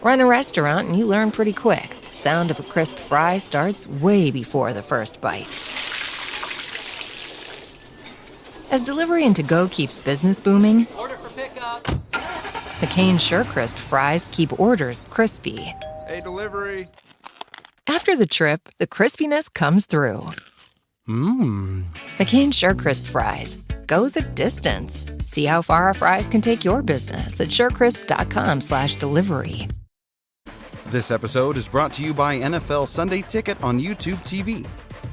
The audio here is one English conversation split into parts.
Run a restaurant and you learn pretty quick. The sound of a crisp fry starts way before the first bite. As delivery and to-go keeps business booming, Order for pickup. McCain's SureCrisp fries keep orders crispy. Hey, delivery. After the trip, the crispiness comes through. McCain's SureCrisp fries. Go the distance. See how far our fries can take your business at surecrisp.com/delivery. This episode is brought to you by NFL Sunday Ticket on YouTube TV.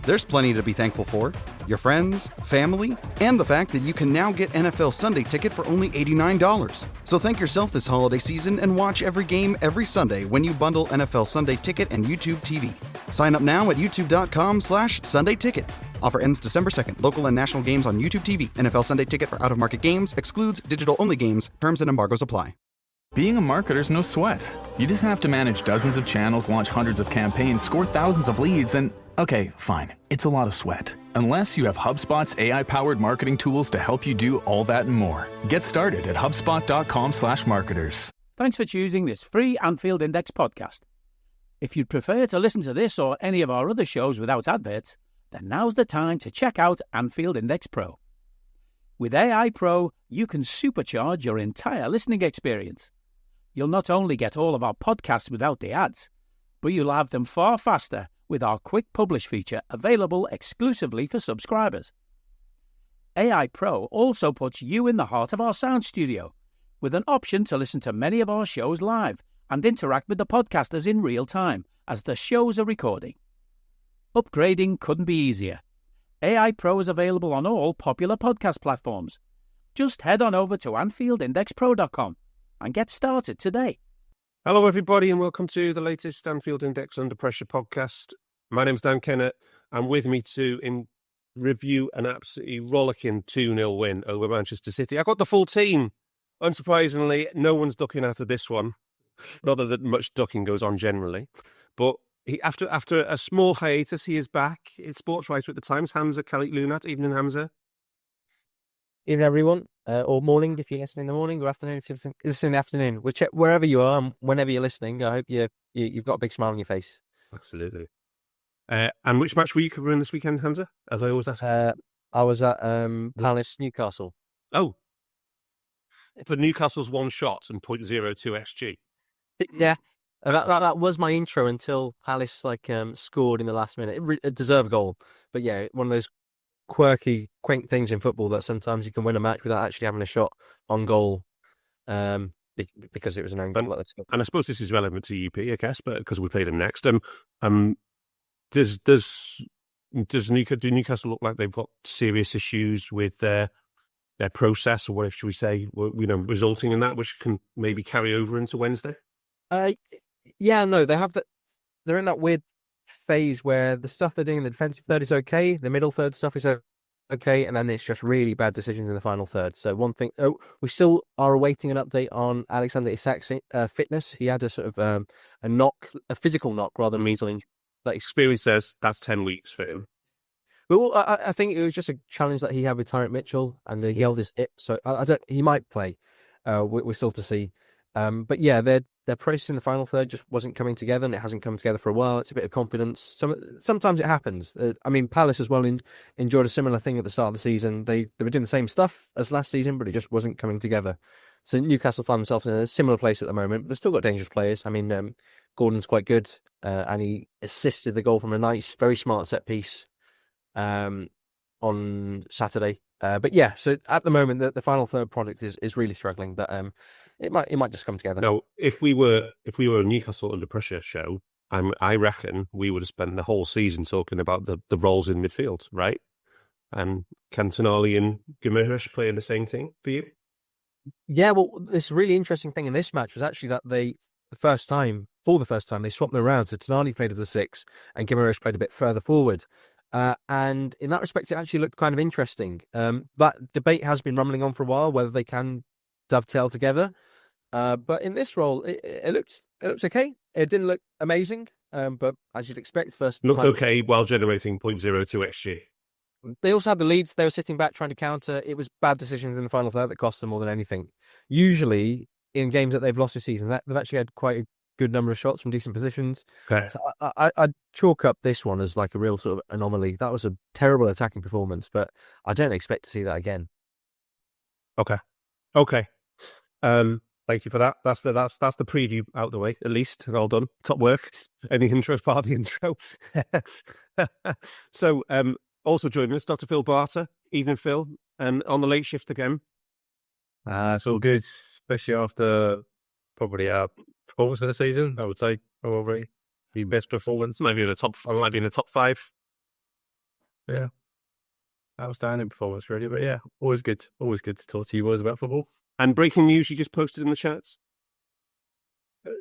There's plenty to be thankful for. Your friends, family, and the fact that you can now get NFL Sunday Ticket for only $89. So thank yourself this holiday season and watch every game every Sunday when you bundle NFL Sunday Ticket and YouTube TV. Sign up now at youtube.com/Sunday Ticket. Offer ends December 2nd. Local and national games on YouTube TV. NFL Sunday Ticket for out-of-market games. Excludes digital-only games. Terms and embargoes apply. Being a marketer's no sweat. You just have to manage dozens of channels, launch hundreds of campaigns, score thousands of leads, and okay, fine, it's a lot of sweat. Unless you have HubSpot's AI-powered marketing tools to help you do all that and more. Get started at HubSpot.com/marketers. Thanks for choosing this free Anfield Index podcast. If you'd prefer to listen to this or any of our other shows without adverts, then now's the time to check out Anfield Index Pro. With AI Pro, you can supercharge your entire listening experience. You'll not only get all of our podcasts without the ads, but you'll have them far faster with our Quick Publish feature available exclusively for subscribers. AI Pro also puts you in the heart of our sound studio, with an option to listen to many of our shows live and interact with the podcasters in real time as the shows are recording. Upgrading couldn't be easier. AI Pro is available on all popular podcast platforms. Just head on over to AnfieldIndexPro.com and get started today. Hello, everybody, and welcome to the latest Anfield Index Under Pressure podcast. My name's Dan Kennett, and with me to review an absolutely rollicking 2-0 win over Manchester City. I got the full team. Unsurprisingly, no one's ducking out of this one. Not that much ducking goes on generally, but after a small hiatus, he is back. It's sports writer at the Times, Hamzah Khalid Lunat. Evening, Hamzah. Evening, everyone, or morning if you're listening in the morning, or afternoon if you're listening in the afternoon. Wherever you are and whenever you're listening, I hope you've got a big smile on your face. Absolutely. And which match were you covering this weekend, Hamzah? As I always ask. I was at Palace Newcastle. Oh. For Newcastle's one shot and 0.02 XG. Yeah. That was my intro until Palace scored in the last minute. It deserved a goal. But yeah, one of those quirky, quaint things in football that sometimes you can win a match without actually having a shot on goal because it was an own goal. And I suppose this is relevant to UP, I guess, but because we played them next. Do Newcastle look like they've got serious issues with their process, or what should we say, resulting in that, which can maybe carry over into Wednesday? Yeah, no, they're in that weird phase where the stuff they're doing in the defensive third is okay, the middle third stuff is okay, and then it's just really bad decisions in the final third. So one thing, we still are awaiting an update on Alexander Isak's fitness. He had a sort of a physical knock rather than measles injury. That experience says that's 10 weeks for him. Well, I think it was just a challenge that he had with Tyrant Mitchell, and he held his hip, so he might play. We're still to see. But yeah, their process in the final third just wasn't coming together, and it hasn't come together for a while. It's a bit of confidence. Sometimes it happens. Palace as well enjoyed a similar thing at the start of the season. They were doing the same stuff as last season, but it just wasn't coming together. So Newcastle find themselves in a similar place at the moment. But they've still got dangerous players. Gordon's quite good, and he assisted the goal from a nice, very smart set piece on Saturday. But yeah, so at the moment, the final third product is really struggling. But it might just come together. No, if we were a Newcastle Under Pressure show, I reckon we would have spent the whole season talking about the roles in midfield, right? And can Tonali and Guimaraes play in the same team for you? Yeah, well, this really interesting thing in this match was actually that for the first time, they swapped them around. So Tonali played as a 6 and Guimaraes played a bit further forward. And in that respect, it actually looked kind of interesting. That debate has been rumbling on for a while, whether they can dovetail together. But in this role, it looks okay. It didn't look amazing, but as you'd expect, looked okay while generating 0.02 XG. They also had the leads. They were sitting back trying to counter. It was bad decisions in the final third that cost them more than anything. Usually, in games that they've lost this season, they've actually had quite good number of shots from decent positions. Okay. So I'd chalk up this one as like a real sort of anomaly. That was a terrible attacking performance, but I don't expect to see that again. Okay. Thank you for that. That's the preview out the way, at least. All done. Top work. And the intro is part of the intro. So, also joining us, Dr. Phil Barter. Evening, Phil. And on the late shift again. It's all good, especially after probably our performance of the season. I would say probably the best performance. Might be in the top 5. Yeah, outstanding performance, really. But yeah, always good to talk to you boys about football. And breaking news you just posted in the chats.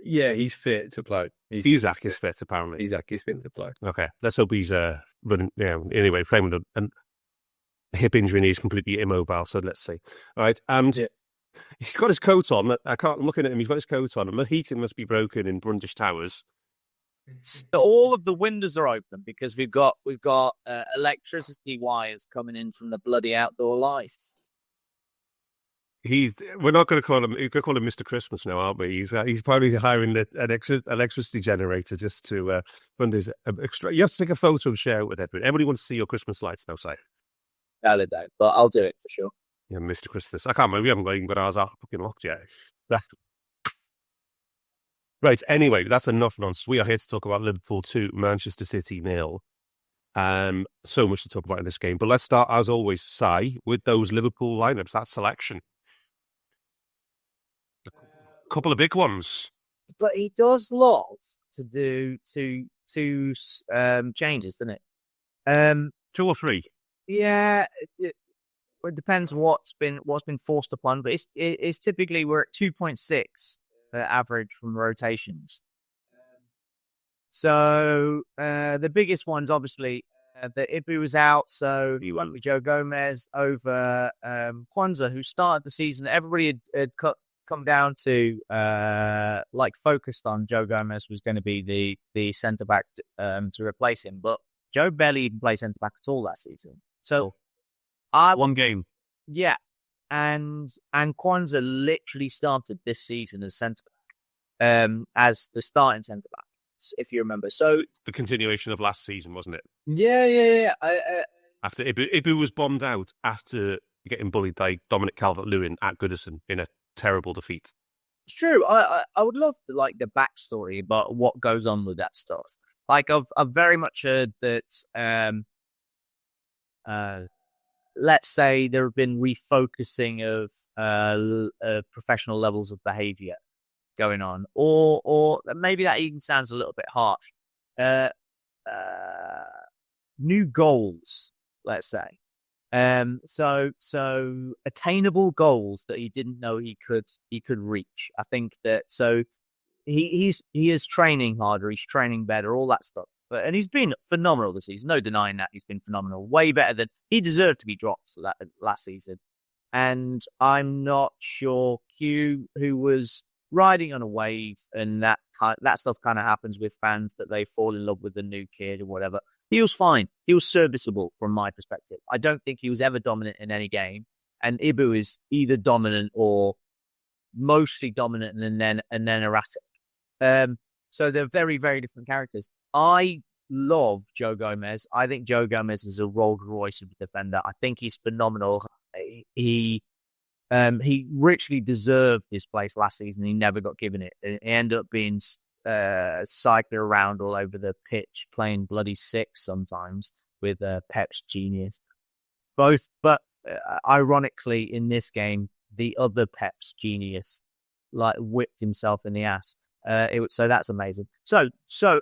Yeah, he's fit to play. Isaac is fit, apparently. Isaac is fit to play. Okay, let's hope he's running. Yeah. Anyway, playing with a hip injury and he's completely immobile. So let's see. All right, and he's got his coat on. I'm looking at him. He's got his coat on, and the heating must be broken in Brundish Towers. All of the windows are open because we've got electricity wires coming in from the bloody outdoor lights. We're not going to call him. We're going to call him Mr. Christmas now, aren't we? He's probably hiring an electricity generator just to run this extra. You have to take a photo and share it with everybody. Everybody wants to see your Christmas lights now, say. No, they don't, but I'll do it for sure. Yeah, Mr. Christmas. I can't remember. We haven't even got ours out fucking locked yet. Right. Anyway, that's enough nonsense. We are here to talk about Liverpool 2, Manchester City 0. So much to talk about in this game. But let's start, as always, Si, with those Liverpool lineups. That selection. A couple of big ones. But he does love to do two changes, doesn't it? 2 or 3. Yeah, it depends what's been forced upon, but it's typically we're at 2.6 average from rotations. So the biggest ones, obviously, that Ibu was out, so he went with Joe Gomez over Kwanzaa, who started the season. Everybody had come down to focused on Joe Gomez was going to be the centre back to replace him, but Joe barely even played centre back at all last season. So, one game. Yeah, and Kwanzaa literally started this season as centre back, as the starting centre back, if you remember. So the continuation of last season, wasn't it? Yeah. After Ibu was bombed out after getting bullied by Dominic Calvert-Lewin at Goodison in a terrible defeat. It's true. I would love to the backstory about what goes on with that stuff. I've very much heard that. Let's say there have been refocusing of professional levels of behaviour going on, or maybe that even sounds a little bit harsh. New goals, let's say. So attainable goals that he didn't know he could reach. I think that he is training harder, he's training better, all that stuff. And he's been phenomenal this season. No denying that he's been phenomenal. Way better than he deserved to be dropped for that last season. And I'm not sure Q, who was riding on a wave, and that stuff kind of happens with fans, that they fall in love with the new kid or whatever. He was fine. He was serviceable from my perspective. I don't think he was ever dominant in any game. And Ibu is either dominant or mostly dominant and then erratic. So they're very, very different characters. I love Joe Gomez. I think Joe Gomez is a Rolls Royce of a defender. I think he's phenomenal. He richly deserved this place last season. He never got given it. He ended up being cycling around all over the pitch, playing bloody six sometimes with Pep's genius. But ironically, in this game, the other Pep's genius whipped himself in the ass. So that's amazing. So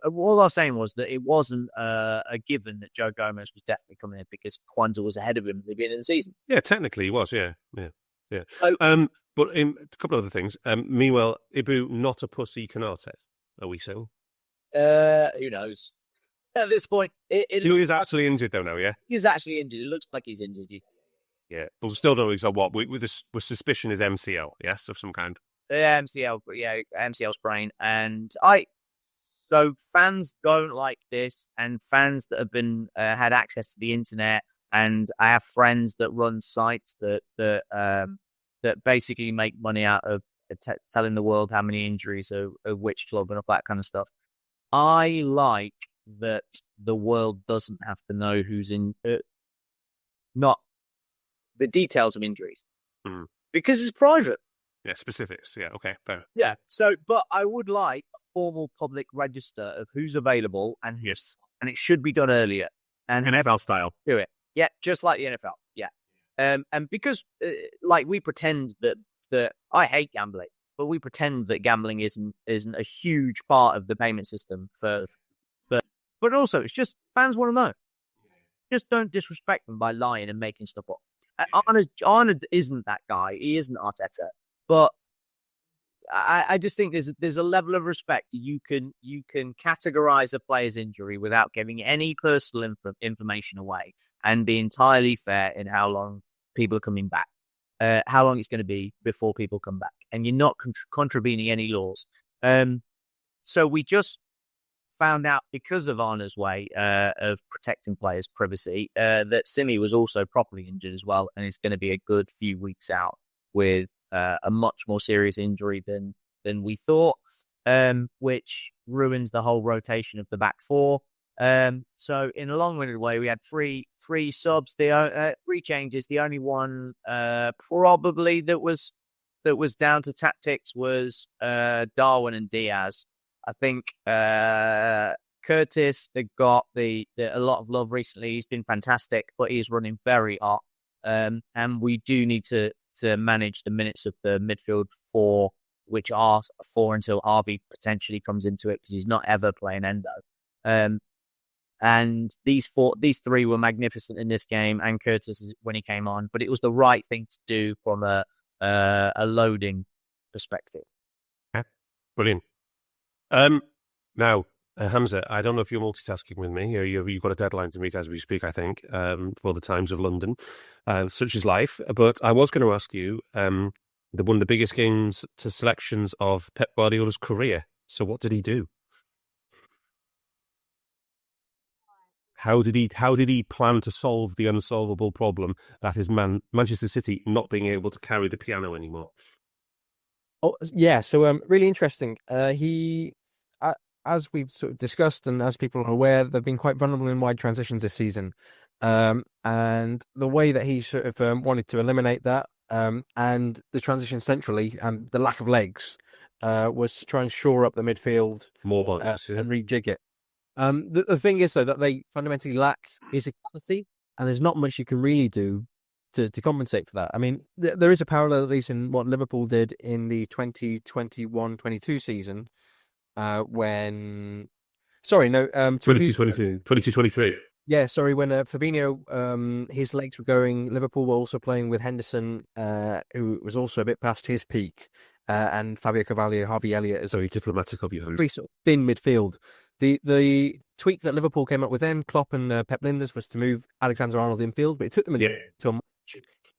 all I was saying was that it wasn't a given that Joe Gomez was definitely coming in, because Kwanzaa was ahead of him at the beginning of the season. Yeah, technically he was. Yeah. But a couple of other things. Meanwhile, Ibu not a pussy Canate. Are we so? Who knows? At this point, he's actually injured though now. Yeah, he's actually injured. It looks like he's injured. Yeah, but we still don't know exactly what. With suspicion is MCL, yes, of some kind. MCL, yeah, MCL sprain. And so fans don't like this, and fans that have been had access to the internet, and I have friends that run sites that basically make money out of telling the world how many injuries are which club and all that kind of stuff. I like that the world doesn't have to know who's in, not the details of injuries, because it's private. Yeah, specifics. Yeah, okay, fair. Yeah. So, but I would like a formal public register of who's available and and it should be done earlier and NFL style. do it. Yeah, just like the NFL. Yeah. And because like we pretend that I hate gambling, but we pretend that gambling isn't a huge part of the payment system but also it's just fans want to know. Just don't disrespect them by lying and making stuff up. Arnold isn't that guy. He isn't Arteta. But I just think there's a level of respect. You can categorize a player's injury without giving any personal information away and be entirely fair in how long people are coming back, how long it's going to be before people come back, and you're not contravening any laws. So we just found out because of Arna's way of protecting players' privacy that Simi was also properly injured as well, and is going to be a good few weeks out with a much more serious injury than we thought, which ruins the whole rotation of the back four. So in a long-winded way, we had three subs, three changes. The only one probably that was down to tactics was Darwin and Diaz. I think Curtis got a lot of love recently. He's been fantastic, but he's running very hot. And we do need to manage the minutes of the midfield four, which are four until Harvey potentially comes into it because he's not ever playing Endo. And these three were magnificent in this game, and Curtis when he came on. But it was the right thing to do from a loading perspective. Yeah, brilliant. Now, Hamzah, I don't know if you're multitasking with me, or you've got a deadline to meet as we speak, I think, for the Times of London, such is life. But I was going to ask you, one of the biggest games to selections of Pep Guardiola's career. So what did he do? How did he plan to solve the unsolvable problem that is Manchester City not being able to carry the piano anymore? Oh, yeah. So, really interesting. He, as we've sort of discussed, and as people are aware, they've been quite vulnerable in wide transitions this season. And the way that he sort of wanted to eliminate that, and the transition centrally, and the lack of legs, was to try and shore up the midfield More bodies, and rejig it. The thing is, though, that they fundamentally lack physicality, and there's not much you can really do to compensate for that. I mean, there is a parallel, at least in what Liverpool did in the 2021-22 season, when... Sorry, no... 22-23. Yeah, sorry, when Fabinho, his legs were going, Liverpool were also playing with Henderson, who was also a bit past his peak, and Fabio Carvalho, Harvey Elliott as Very diplomatic of you. very sort of thin midfield. The tweak that Liverpool came up with then, Klopp and Pep Linders, was to move Alexander-Arnold infield, but it took them until March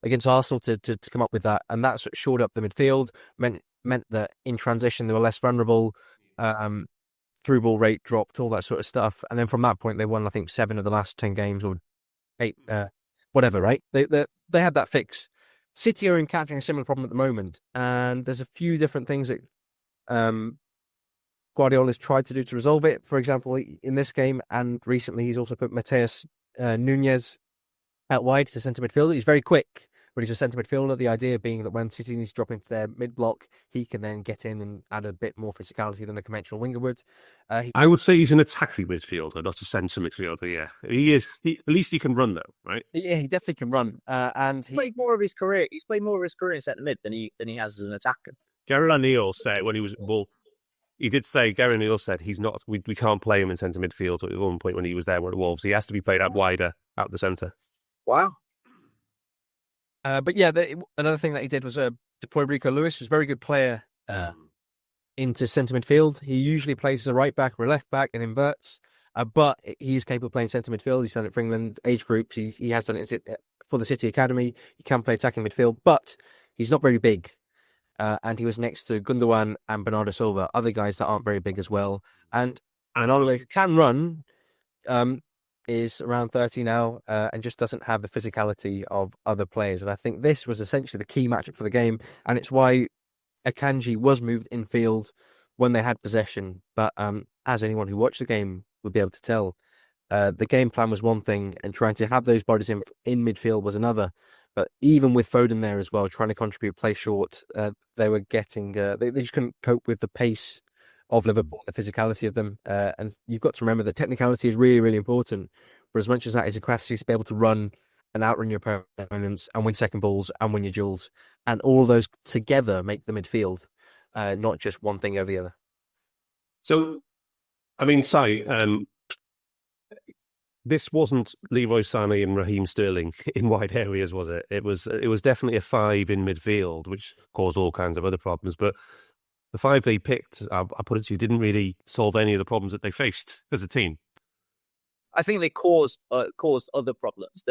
against Arsenal to come up with that, and that sort of shored up the midfield, meant that in transition they were less vulnerable, through ball rate dropped, all that sort of stuff, and then from that point they won, I think, 7 of the last 10 games, or 8, whatever, right? They had that fix. City are encountering a similar problem at the moment, and there's a few different things that Guardiola's tried to do to resolve it. For example, in this game and recently, he's also put Mateus Nunes out wide to centre midfielder. He's very quick, but he's a centre midfielder. The idea being that when City needs to drop into their mid block, he can then get in and add a bit more physicality than a conventional winger would. I would say he's an attacking midfielder, not a centre midfielder. Yeah, he is. At least he can run, though, right? Yeah, he definitely can run. And He's played more of his career in centre mid than he has as an attacker. Gary O'Neill said when he was he did say, Gary O'Neill said he's not. We can't play him in centre midfield at one point when he was there at Wolves. He has to be played out wider, out the centre. Wow. But yeah, another thing that he did was deploy Rico Lewis, who's a very good player, into centre midfield. He usually plays as a right back or a left back and inverts, but he's capable of playing centre midfield. He's done it for England age groups. He has done it for the City Academy. He can play attacking midfield, but he's not very big. And he was next to Gundogan and Bernardo Silva, other guys that aren't very big as well. And Oliver, who can run, is around 30 now, and just doesn't have the physicality of other players. And I think this was essentially the key matchup for the game, and it's why Akanji was moved infield when they had possession, but as anyone who watched the game would be able to tell, the game plan was one thing, and trying to have those bodies in midfield was another. But even with Foden there as well, trying to contribute play short, they were getting they just couldn't cope with the pace of Liverpool, the physicality of them. And you've got to remember that technicality is really, really important. For as much as that is a capacity to be able to run and outrun your opponents and win second balls and win your duels, and all of those together make the midfield, not just one thing over the other. So, I mean, this wasn't Leroy Sané and Raheem Sterling in wide areas, was it? It was definitely a 5 in midfield, which caused all kinds of other problems. But the 5 they picked, I put it to you, didn't really solve any of the problems that they faced as a team. I think they caused other problems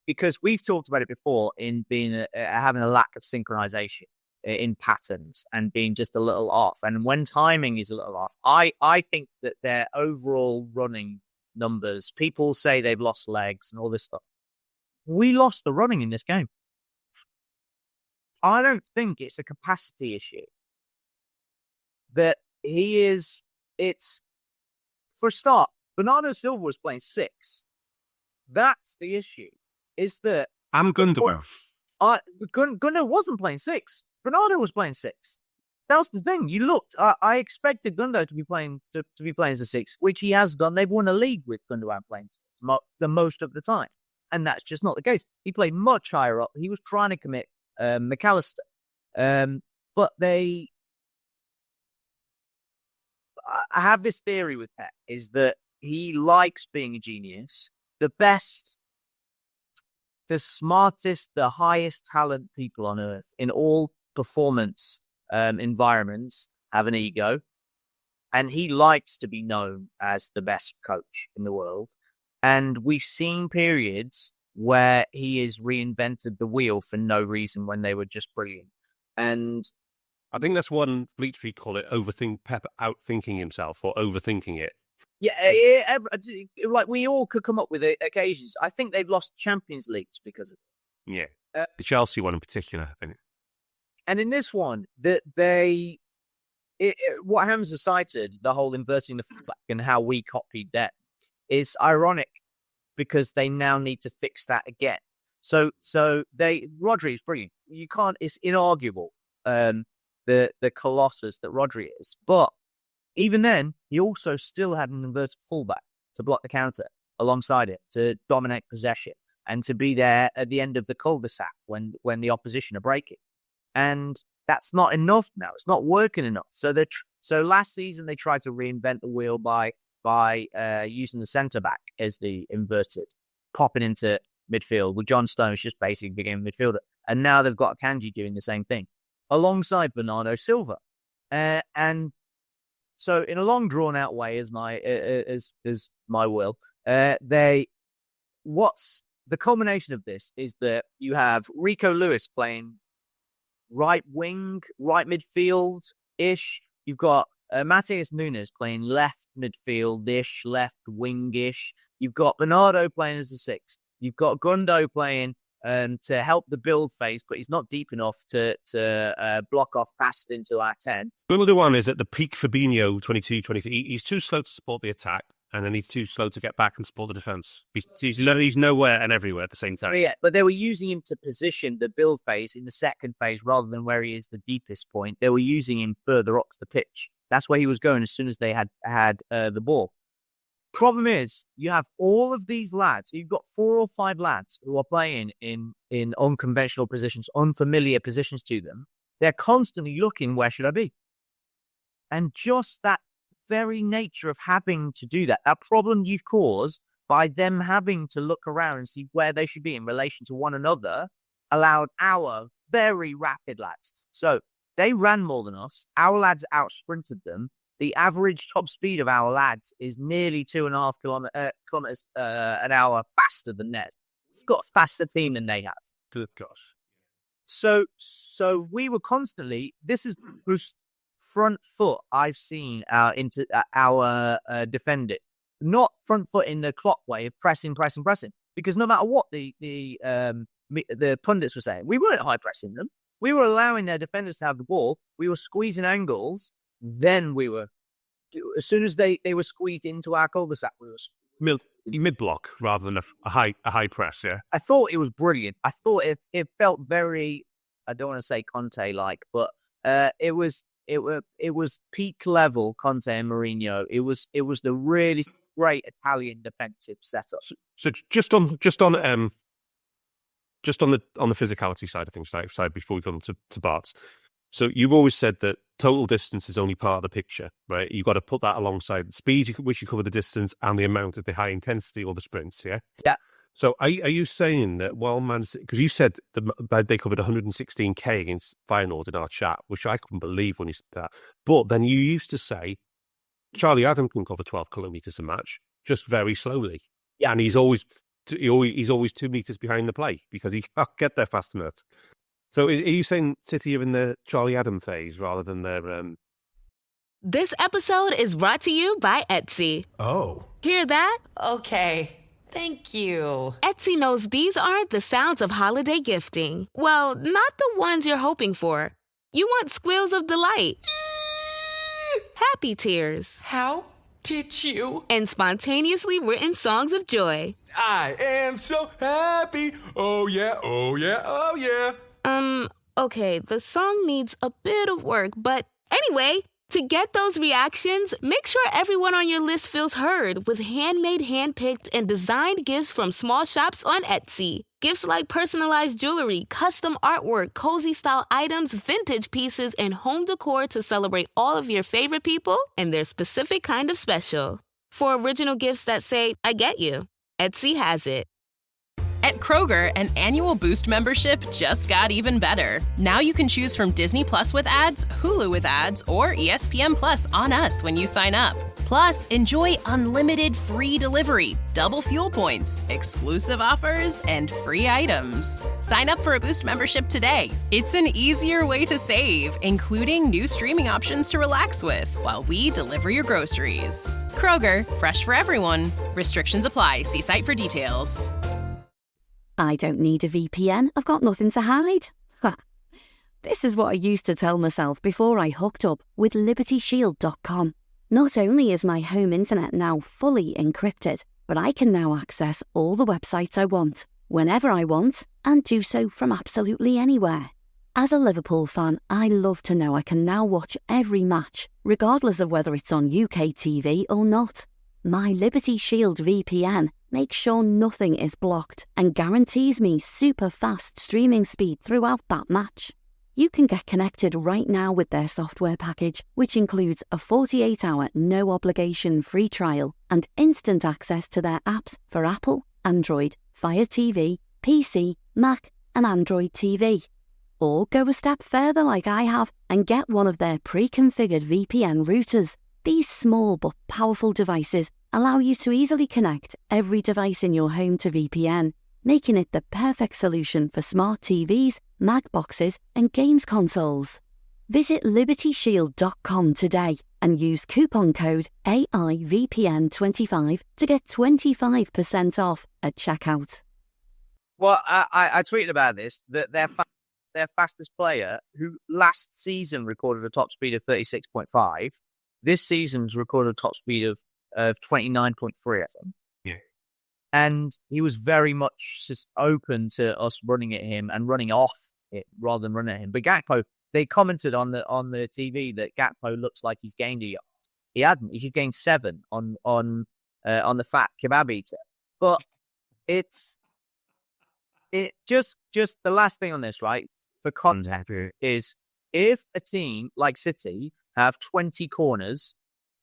because we've talked about it before in being having a lack of synchronization in patterns and being just a little off. And when timing is a little off, I think that their overall running numbers, people say they've lost legs and all this stuff. We lost the running in this game. I don't think it's a capacity issue. That it's for a start, Bernardo Silva was playing 6. That's the issue. Is that Gundogan. Gundogan wasn't playing 6. Bernardo was playing 6. That was the thing. You looked. I expected Gundogan to be playing as a 6, which he has done. They've won a league with Gundogan playing the most of the time, and that's just not the case. He played much higher up. He was trying to commit McAllister, but they. I have this theory with Pep is that he likes being a genius. The best, the smartest, the highest talent people on earth in all performance environments have an ego, and he likes to be known as the best coach in the world. And we've seen periods where he has reinvented the wheel for no reason when they were just brilliant. And I think that's one Bleachery call it Pep outthinking himself or overthinking it. Yeah, like we all could come up with occasions. I think they've lost Champions Leagues because of it. Yeah, the Chelsea one in particular, I think. And in this one, what Hamzah cited, the whole inverting the fullback and how we copied that, is ironic because they now need to fix that again. So Rodri is brilliant. You can't. It's inarguable. The colossus that Rodri is, but even then, he also still had an inverted fullback to block the counter alongside it, to dominate possession, and to be there at the end of the cul-de-sac when the opposition are breaking. And that's not enough now. It's not working enough. So last season they tried to reinvent the wheel by using the centre back as the inverted, popping into midfield with John Stones just basically being a midfielder. And now they've got Akanji doing the same thing alongside Bernardo Silva. And so in a long drawn out way as my will, what's the culmination of this is that you have Rico Lewis playing right wing, right midfield-ish. You've got Matheus Nunes playing left midfield-ish, left wing-ish. You've got Bernardo playing as a 6. You've got Gundo playing to help the build phase, but he's not deep enough to block off passes into our 10. Gundogan is at the peak Fabinho 22, 23. He's too slow to support the attack, and then he's too slow to get back and support the defence. He's nowhere and everywhere at the same time. Yeah, but they were using him to position the build phase in the second phase rather than where he is the deepest point. They were using him further up the pitch. That's where he was going as soon as they had the ball. Problem is, you have all of these lads. You've got 4 or 5 lads who are playing in unconventional positions, unfamiliar positions to them. They're constantly looking, where should I be? And just that very nature of having to do that problem you've caused by them having to look around and see where they should be in relation to one another, allowed our very rapid lads. So they ran more than us. Our lads out-sprinted them. The average top speed of our lads is nearly 2.5 kilometers an hour faster than theirs. We've got a faster team than they have. Good gosh. So we were constantly. This is the most front foot I've seen into our defending. Not front foot in the clock way of pressing. Because no matter what the pundits were saying, we weren't high pressing them. we were allowing their defenders to have the ball. We were squeezing angles. Then we were, as soon as they were squeezed into our cul-de-sac, we were mid block rather than a high press. Yeah, I thought it was brilliant. I thought it felt very, I don't want to say Conte-like, but it was peak level Conte and Mourinho. It was the really great Italian defensive setup. So just on the physicality side of things, side before we go on to Barts. So you've always said that total distance is only part of the picture, right? You've got to put that alongside the speed at which you cover the distance and the amount of the high intensity or the sprints, yeah? Yeah. So are you saying that while Man City, because you said they covered 116k against Feyenoord in our chat, which I couldn't believe when you said that, but then you used to say Charlie Adam can cover 12 kilometres a match, just very slowly. Yeah. And he's always 2 meters behind the play because he can't get there fast enough. So are you saying City are in the Charlie Adam phase rather than their... This episode is brought to you by Etsy. Oh. Hear that? Okay. Thank you. Etsy knows these aren't the sounds of holiday gifting. Well, not the ones you're hoping for. You want squeals of delight. Happy tears. How did you? And spontaneously written songs of joy. I am so happy. Oh yeah, oh yeah, oh yeah. Okay, the song needs a bit of work, but anyway, to get those reactions, make sure everyone on your list feels heard with handmade, handpicked, and designed gifts from small shops on Etsy. Gifts like personalized jewelry, custom artwork, cozy style items, vintage pieces, and home decor to celebrate all of your favorite people and their specific kind of special. For original gifts that say, I get you, Etsy has it. At Kroger, an annual Boost membership just got even better. Now you can choose from Disney Plus with ads, Hulu with ads, or ESPN Plus on us when you sign up. Plus, enjoy unlimited free delivery, double fuel points, exclusive offers, and free items. Sign up for a Boost membership today. It's an easier way to save, including new streaming options to relax with while we deliver your groceries. Kroger, fresh for everyone. Restrictions apply. See site for details. I don't need a VPN. I've got nothing to hide. Ha. This is what I used to tell myself before I hooked up with LibertyShield.com. Not only is my home internet now fully encrypted, but I can now access all the websites I want, whenever I want, and do so from absolutely anywhere. As a Liverpool fan, I love to know I can now watch every match, regardless of whether it's on UK TV or not. My Liberty Shield VPN makes sure nothing is blocked and guarantees me super fast streaming speed throughout that match. You can get connected right now with their software package, which includes a 48-hour no-obligation free trial and instant access to their apps for Apple, Android, Fire TV, PC, Mac and Android TV. Or go a step further like I have and get one of their pre-configured VPN routers. These small but powerful devices allow you to easily connect every device in your home to VPN, making it the perfect solution for smart TVs, Mac boxes, and games consoles. Visit LibertyShield.com today and use coupon code AIVPN25 to get 25% off at checkout. Well, I tweeted about this, that their fastest player, who last season recorded a top speed of 36.5, this season's recorded a top speed of 29.3, I think. Yeah. And he was very much just open to us running at him and running off it rather than running at him. But Gakpo, they commented on the TV that Gakpo looks like he's gained a yard. He hadn't. He's just gained 7 on the fat kebab eater. But it just the last thing on this, right? For context is if a team like City have 20 corners,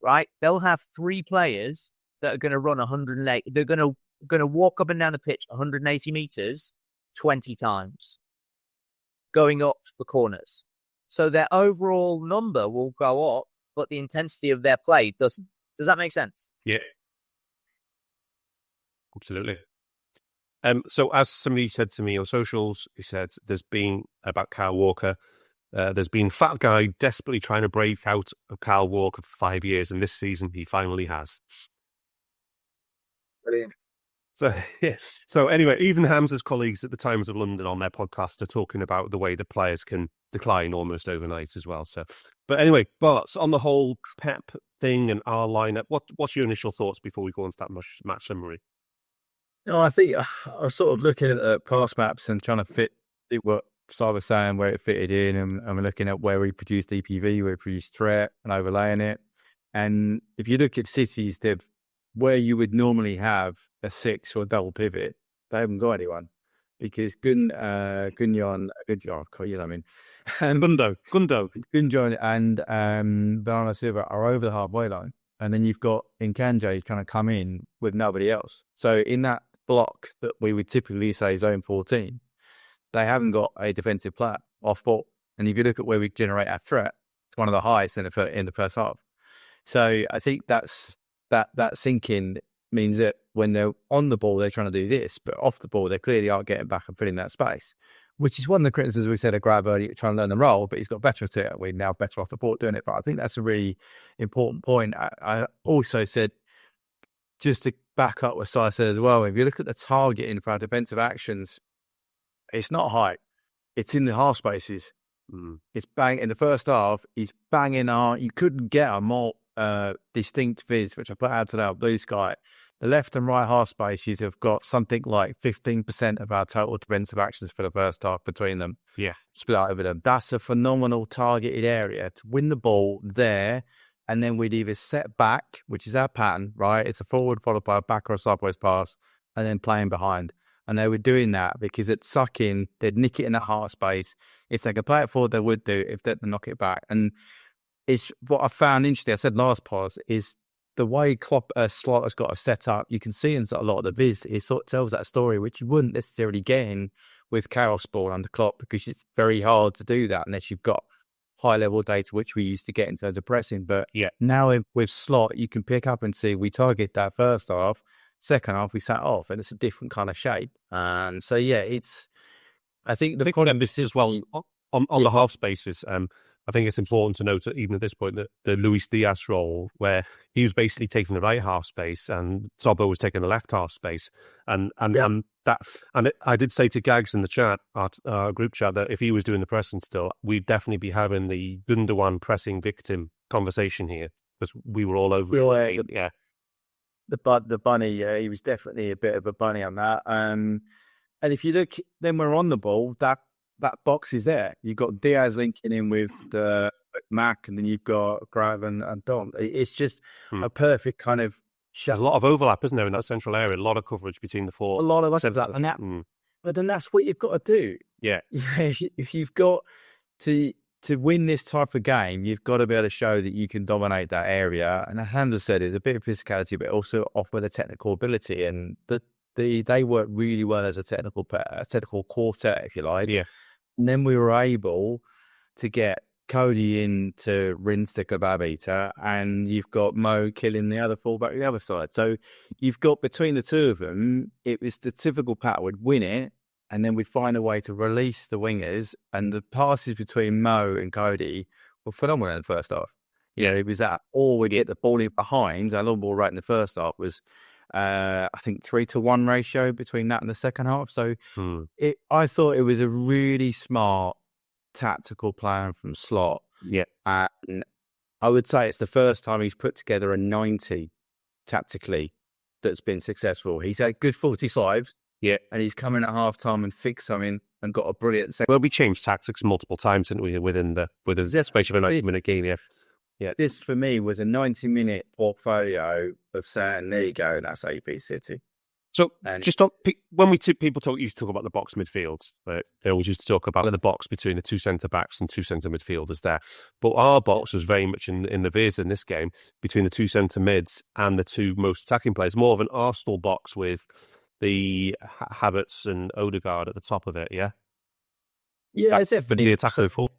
right? They'll have 3 players that are going to run 108. They're going to walk up and down the pitch 180 meters 20 times, going up the corners. So their overall number will go up, but the intensity of their play doesn't. Does that make sense? Yeah. Absolutely. So as somebody said to me on socials, he said there's been about Kyle Walker. There's been fat guy desperately trying to break out of Kyle Walker for 5 years, and this season he finally has. Brilliant. So, yes. So anyway, even Hamza's colleagues at the Times of London on their podcast are talking about the way the players can decline almost overnight as well. So, but anyway, Barts, on the whole Pep thing and our lineup, what's your initial thoughts before we go into that match summary? No, I think I was sort of looking at past maps and trying to fit what Si was saying, where it fitted in, and we're looking at where we produced EPV, where we produced threat, and overlaying it. And if you look at cities, where you would normally have a 6 or a double pivot, they haven't got anyone because Gunjon, and Bernardo Silva are over the halfway line, and then you've got Nkanje trying to come in with nobody else. So in that block that we would typically say zone 14, they haven't got a defensive player off ball. And if you look at where we generate our threat, it's one of the highest in the first half. So I think that sinking means that when they're on the ball, they're trying to do this, but off the ball, they clearly aren't getting back and filling that space, which is one of the criticisms we said of Grab earlier, trying to learn the role, but he's got better at it. We're now better off the ball doing it. But I think that's a really important point. I also said, just to back up what Si said as well, if you look at the targeting for our defensive actions, it's not high. It's in the half spaces. It's bang in the first half. He's banging you couldn't get a more distinct viz, which I put out to our blue sky. The left and right half spaces have got something like 15% of our total defensive actions for the first half between them. Yeah. Split out over them. That's a phenomenal targeted area to win the ball there. And then we'd either set back, which is our pattern, right? It's a forward followed by a back or a sideways pass, and then playing behind. And they were doing that because at sucking, they'd nick it in that half space. If they could play it forward, they would do. If they'd knock it back. And it's what I found interesting, I said last pause, is the way Slot has got a set up. You can see in a lot of the viz, it sort of tells that story, which you wouldn't necessarily get in with Chaos Ball under Klopp, because it's very hard to do that unless you've got high-level data, which we used to get in terms of pressing. But now with Slot, you can pick up and see we target that first half, second half we sat off, and it's a different kind of shape. And so, I think this is well on the half spaces. I think it's important to note that even at this point that the Luis Diaz role, where he was basically taking the right half space and Zobo was taking the left half space, and I did say to Gags in the chat, our group chat, that if he was doing the pressing still, we'd definitely be having the Gundogan pressing victim conversation here, because we were all over it. Yeah. The bunny, he was definitely a bit of a bunny on that. And if you look, then we're on the ball, that box is there. You've got Diaz linking in with the Mac, and then you've got Grav and Don. It's just a perfect kind of shot. There's a lot of overlap, isn't there, in that central area? A lot of coverage between the four. A lot of overlap. And but then that's what you've got to do. Yeah. If you've got to win this type of game, you've got to be able to show that you can dominate that area. And as Hamza said, it's a bit of physicality, but also offer the technical ability. And they work really well as a technical quartet, if you like. Yeah. And then we were able to get Cody in to rinse the kebab eater, and you've got Mo killing the other fullback on the other side. So you've got, between the two of them, it was the typical pattern. We'd win it, and then we'd find a way to release the wingers, and the passes between Mo and Cody were phenomenal in the first half. It was that, or we'd get the ball in behind. Our long ball rate in the first half was, I think, 3-to-1 ratio between that and the second half. So I thought it was a really smart tactical plan from Slot. Yeah. And I would say it's the first time he's put together a 90 tactically that's been successful. He's had good 45s. Yeah. And he's come in at half time and fixed something and got a brilliant second. Well, we changed tactics multiple times, didn't we, within the space of a 90-minute game. Yeah. This, for me, was a 90-minute portfolio of saying, there you go, that's AP City. So, just on, when people used to talk about the box midfields, they always used to talk about the box between the two centre-backs and two centre midfielders there. But our box was very much in the viz in this game, between the two centre-mids and the two most attacking players. More of an Arsenal box with the Havertz and Odegaard at the top of it, yeah? Yeah, it's definitely the attacker full.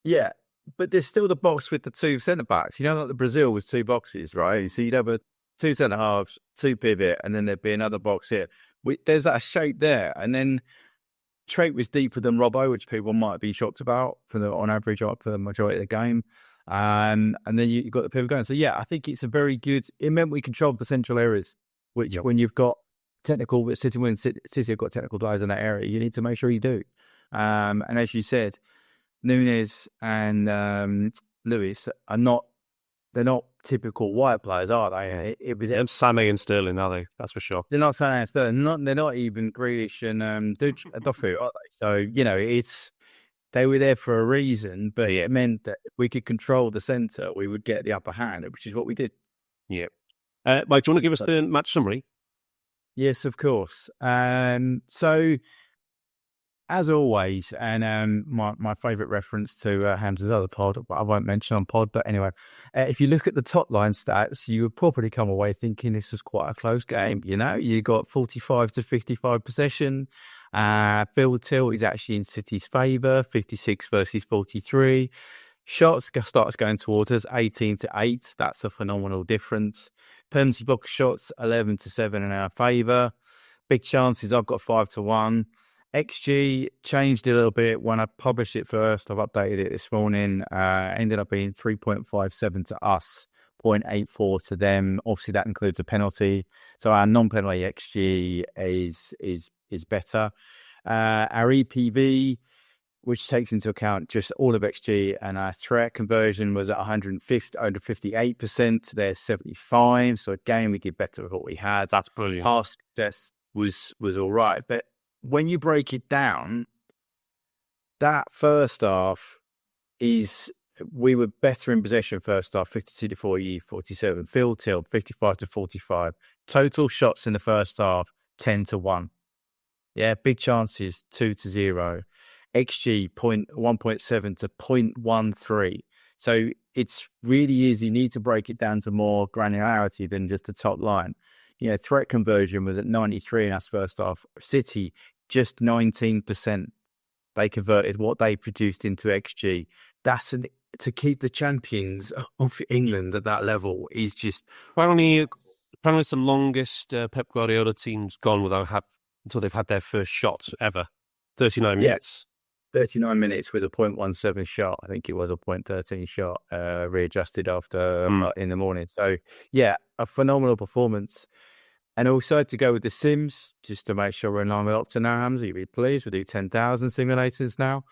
Yeah. But there's still the box with the two centre-backs. You know, like the Brazil was two boxes, right? So you'd have two centre-halves, two pivot, and then there'd be another box here. There's that shape there. And then Trait was deeper than Robbo, which people might be shocked about on average for the majority of the game. And then you got the pivot going. So, yeah, I think it's a very good... It meant we controlled the central areas, which when you've got technical, but City have got technical players in that area. You need to make sure you do. And as you said, Nunes and Lewis are not. They're not typical white players, are they? Sané and Sterling, are they? That's for sure. They're not Sané and Sterling. They're not even Grealish and Dofu, are they? So they were there for a reason, but it meant that if we could control the centre, we would get the upper hand, which is what we did. Yeah. Mike, do you want to give us the match summary? Yes, of course. So, as always, and my favourite reference to Hamzah's other pod, but I won't mention on pod, but anyway, if you look at the top line stats, you would probably come away thinking this was quite a close game. You got 45 to 55 possession. Field tilt is actually in City's favour, 56 versus 43. Shots starts going towards us, 18 to 8. That's a phenomenal difference. Penalty box shots, 11 to 7 in our favour. Big chances, I've got 5 to 1. XG changed a little bit when I published it first. I've updated it this morning. Ended up being 3.57 to us, 0.84 to them. Obviously, that includes a penalty. So our non-penalty XG is better. Our EPV, which takes into account just all of XG, and our threat conversion was at 158%. They're 75. So again, we did better with what we had. That's brilliant. Pass success was all right, but when you break it down, that first half we were better in possession first half, 52 to 47. Field tilt, 55 to 45. Total shots in the first half, 10 to 1. Yeah, big chances, 2 to 0. XG, 1.7 to 0.13. So it's really easy. You need to break it down to more granularity than just the top line. Threat conversion was at 93 in our first half. City, just 19%. They converted what they produced into XG. To keep the champions of England at that level is just... Apparently it's the longest Pep Guardiola team's gone until they've had their first shot ever. 39 minutes. 39 minutes with a 0.17 shot. I think it was a 0.13 shot, readjusted after in the morning. So, yeah, a phenomenal performance. And also to go with the sims, just to make sure we're in line with Opta now, Hamzah, you'll be pleased. We do 10,000 simulators now.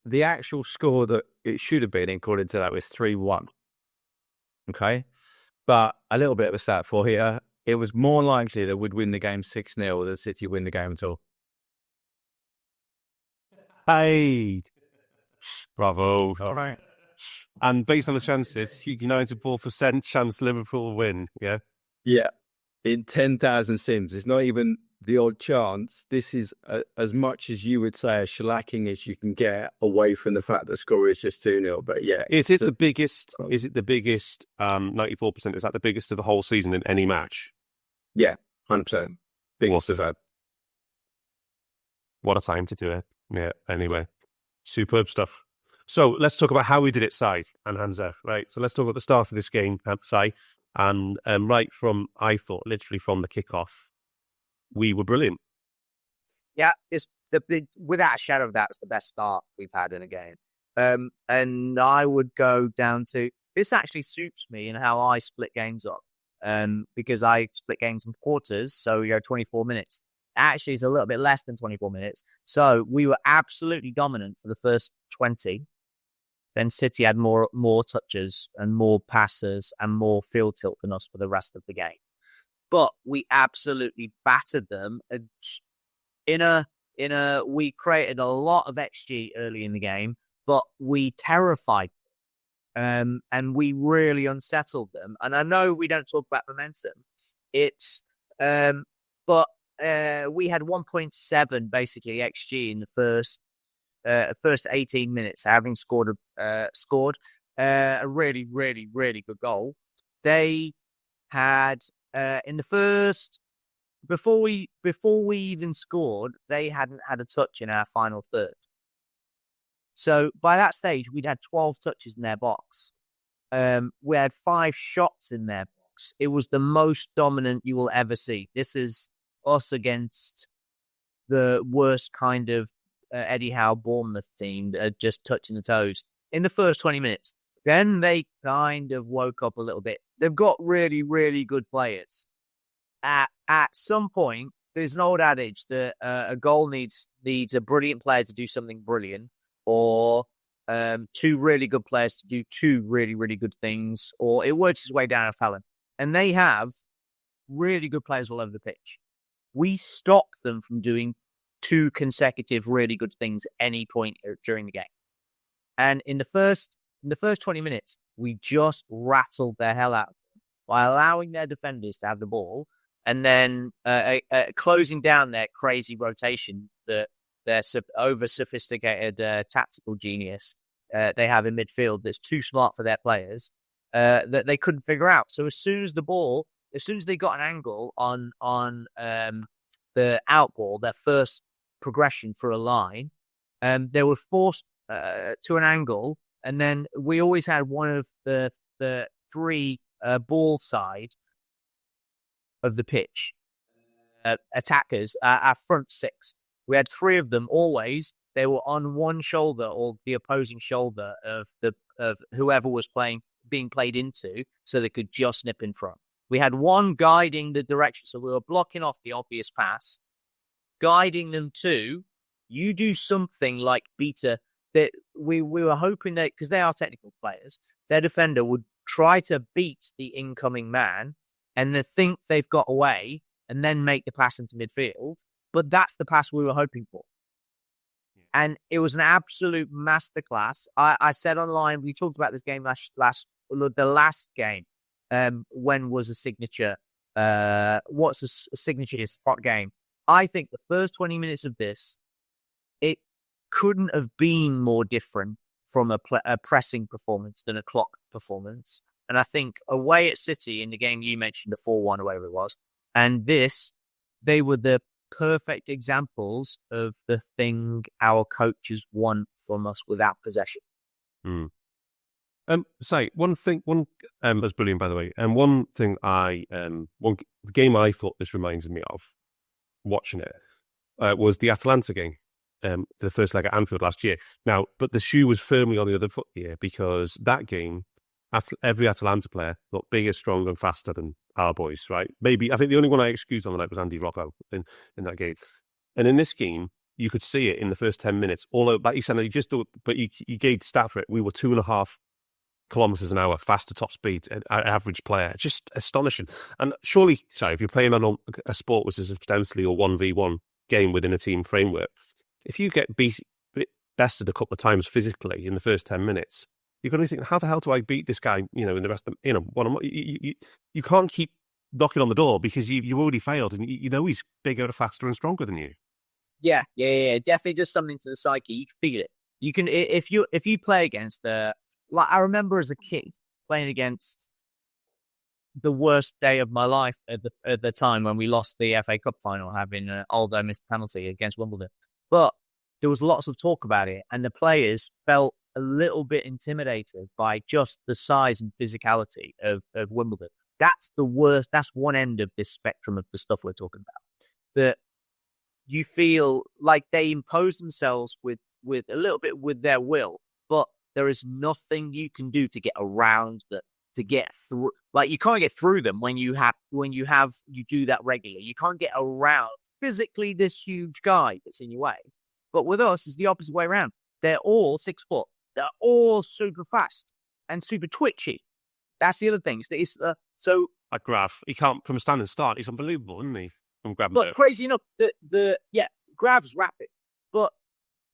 The actual score that it should have been, according to that, was 3-1. Okay? But a little bit of a stat for you. It was more likely that we'd win the game 6-0 than City win the game at all. Hey! Bravo. All right. And based on the chances, 94% chance Liverpool will win, yeah? Yeah, in 10,000 sims. It's not even the odd chance. This is as much as you would say a shellacking as you can get away from the fact that the score is just 2-0. But yeah. Is it the biggest 94%? Is that the biggest of the whole season in any match? Yeah, 100%. Biggest of that. What a time to do it. Yeah, anyway. Superb stuff. So let's talk about how we did it, Sai and Hamzah, right? So let's talk about the start of this game, Sai. And I thought, literally from the kickoff, we were brilliant. Yeah, it's without a shadow of doubt, it's the best start we've had in a game. And I would go down to, this actually suits me in how I split games up. Because I split games in quarters, so 24 minutes. Actually, it's a little bit less than 24 minutes. So we were absolutely dominant for the first 20. Then City had more touches and more passes and more field tilt than us for the rest of the game. But we absolutely battered them. We created a lot of XG early in the game, but we terrified them. And we really unsettled them. And I know we don't talk about momentum. But we had 1.7 basically XG in the first 18 minutes, having scored a really, really, really good goal. They had in the first, before we even scored, they hadn't had a touch in our final third. So by that stage, we'd had 12 touches in their box. We had 5 shots in their box. It was the most dominant you will ever see. This is us against the worst kind of Eddie Howe Bournemouth team, just touching the toes in the first 20 minutes. Then they kind of woke up a little bit. They've got really, really good players. at some point, there's an old adage that a goal needs a brilliant player to do something brilliant, or two really good players to do two really, really good things, or it works its way down a talent. And they have really good players all over the pitch. We stopped them from doing two consecutive really good things at any point during the game. And in the first 20 minutes, we just rattled their hell out by allowing their defenders to have the ball, and then closing down their crazy rotation, their over-sophisticated tactical genius they have in midfield that's too smart for their players, that they couldn't figure out. So as soon as they got an angle on the out ball, their first progression for a line, they were forced to an angle, and then we always had one of the three ball side of the pitch attackers, our front six. We had three of them always. They were on one shoulder or the opposing shoulder of whoever was being played into, so they could just nip in front. We had one guiding the direction, so we were blocking off the obvious pass, guiding them to, you do something like Beta, that we were hoping that, because they are technical players, their defender would try to beat the incoming man and they think they've got away and then make the pass into midfield. But that's the pass we were hoping for. And it was an absolute masterclass. I said online, we talked about this game the last game. When was a signature? What's a signature spot game? I think the first 20 minutes of this, it couldn't have been more different from a pressing performance than a clock performance. And I think away at City in the game you mentioned, the 4-1 or whatever it was, and this, they were the perfect examples of the thing our coaches want from us without possession. One thing that's brilliant, by the way. And one thing one game I thought this reminds me of watching it was the Atalanta game, the first leg at Anfield last year. Now, but the shoe was firmly on the other foot here, because that game, every Atalanta player looked bigger, stronger, and faster than our boys, right? Maybe, I think the only one I excused on the night was Andy Rocco in that game. And in this game, you could see it in the first 10 minutes. Although, like you said, you gave the stat for it. We were 2.5 kilometers an hour faster top speed, average player. Just astonishing. And surely, if you're playing on a sport which is ostensibly a 1v1 game within a team framework, if you get bested a couple of times physically in the first 10 minutes, you're going to think, how the hell do I beat this guy, in the rest of, you can't keep knocking on the door because you've already failed, and he's bigger, faster, and stronger than you. Yeah. Definitely does something to the psyche. You can feel it. You can, if you play against I remember as a kid playing against the worst day of my life at the time when we lost the FA Cup final, having Aldo missed a penalty against Wimbledon. But there was lots of talk about it, and the players felt a little bit intimidated by just the size and physicality of Wimbledon. That's the worst. That's one end of this spectrum of the stuff we're talking about. That you feel like they impose themselves with a little bit with their will, but there is nothing you can do to get around that, to get through. Like, you can't get through them when you do that regularly. You can't get around physically this huge guy that's in your way. But with us, it's the opposite way around. They're all 6 foot. They're all super fast and super twitchy. That's the other thing. Like Grav, he can't, from a standing start, he's unbelievable, isn't he? From grabbing. But crazy enough, Grav's rapid, but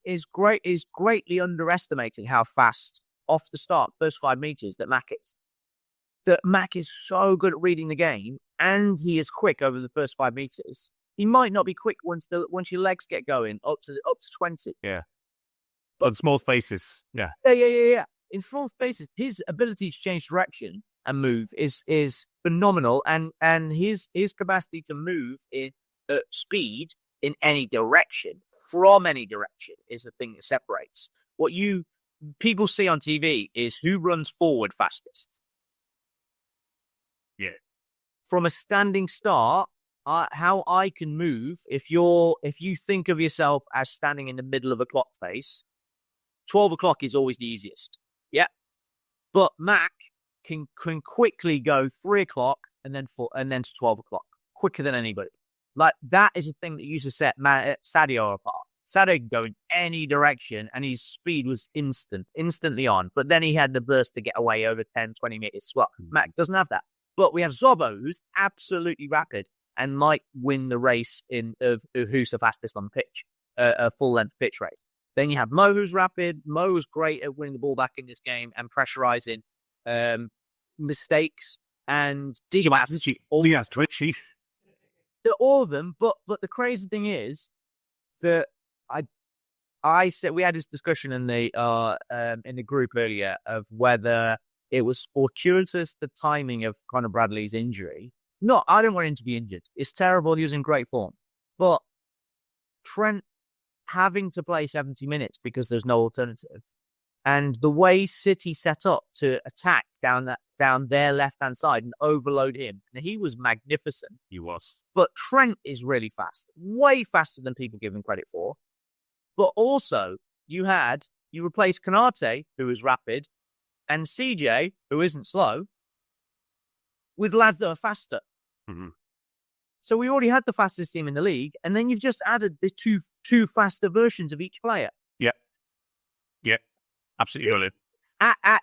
is greatly underestimating how fast off the start, first 5 meters, that Mac is. That Mac is so good at reading the game, and he is quick over the first 5 meters. He might not be quick once your legs get going up to 20. Yeah. But small spaces, yeah. Yeah. In small spaces, his ability to change direction and move is phenomenal, and his capacity to move in speed in any direction, from any direction, is the thing that separates. What people see on TV is who runs forward fastest. Yeah. From a standing start, how I can move, if you think of yourself as standing in the middle of a clock face, 12 o'clock is always the easiest. Yeah. But Mac can quickly go 3 o'clock and then to 12 o'clock quicker than anybody. Like, that is a thing that used to set Sadio apart. Sadio could go in any direction, and his speed was instantly on. But then he had the burst to get away over 10, 20 meters. Well, Mac doesn't have that. But we have Zobo, who's absolutely rapid and might win the race of who's the fastest on the pitch, a full-length pitch race. Then you have Mo, who's rapid. Mo's great at winning the ball back in this game and pressurizing mistakes. And DJ might have he has twitchy. All of them. But the crazy thing is that I said, we had this discussion in the group earlier of whether it was fortuitous, the timing of Conor Bradley's injury. No, I didn't want him to be injured. It's terrible. He was in great form. But Trent having to play 70 minutes because there's no alternative, and the way City set up to attack down their left-hand side and overload him, and he was magnificent. He was. But Trent is really fast, way faster than people give him credit for. But also, you replaced Konate, who is rapid, and CJ, who isn't slow, with lads that are faster. Mm-hmm. So we already had the fastest team in the league, and then you've just added the two faster versions of each player. Yeah, absolutely brilliant. At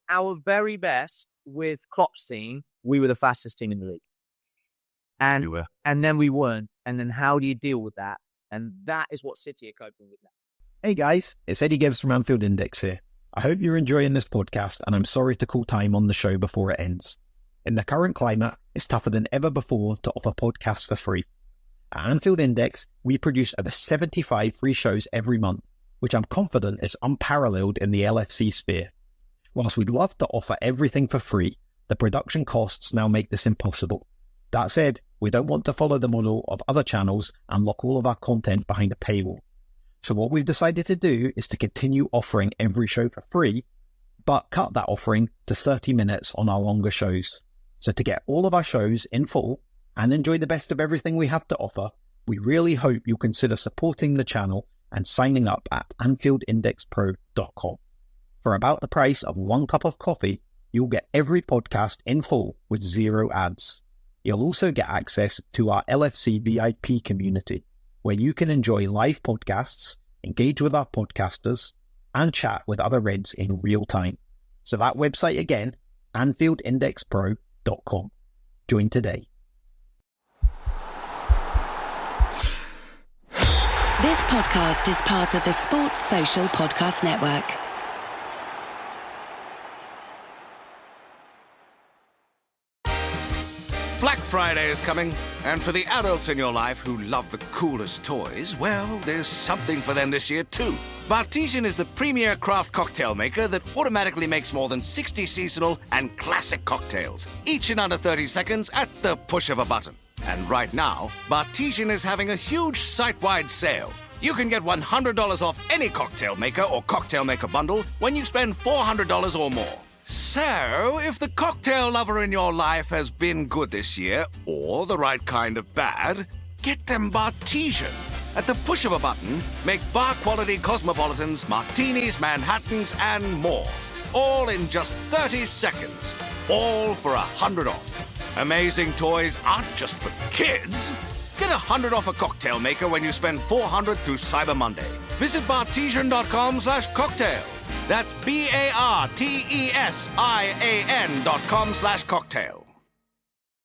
our very best with Klopp's team, we were the fastest team in the league. And we were. And then we weren't. And then how do you deal with that? And that is what City are coping with now. Hey guys, it's Eddie Gibbs from Anfield Index here. I hope you're enjoying this podcast, and I'm sorry to call time on the show before it ends. In the current climate, it's tougher than ever before to offer podcasts for free. At Anfield Index, we produce over 75 free shows every month, which I'm confident is unparalleled in the LFC sphere. Whilst we'd love to offer everything for free, the production costs now make this impossible. That said, we don't want to follow the model of other channels and lock all of our content behind a paywall. So what we've decided to do is to continue offering every show for free, but cut that offering to 30 minutes on our longer shows. So to get all of our shows in full and enjoy the best of everything we have to offer, we really hope you'll consider supporting the channel and signing up at AnfieldIndexPro.com. For about the price of 1 cup of coffee, you'll get every podcast in full with 0 ads. You'll also get access to our LFC VIP community, where you can enjoy live podcasts, engage with our podcasters, and chat with other Reds in real time. So that website again, AnfieldIndexPro.com. Join today. This podcast is part of the Sports Social Podcast Network. Black Friday is coming, and for the adults in your life who love the coolest toys, well, there's something for them this year too. Bartesian is the premier craft cocktail maker that automatically makes more than 60 seasonal and classic cocktails, each in under 30 seconds at the push of a button. And right now, Bartesian is having a huge site-wide sale. You can get $100 off any cocktail maker or cocktail maker bundle when you spend $400 or more. So, if the cocktail lover in your life has been good this year, or the right kind of bad, get them Bartesian. At the push of a button, make bar-quality cosmopolitans, martinis, Manhattans, and more. All in just 30 seconds. All for $100 off. Amazing toys aren't just for kids. Get $100 off a cocktail maker when you spend $400 through Cyber Monday. Visit Bartesian.com/cocktail. That's BARTESIAN.com/cocktail.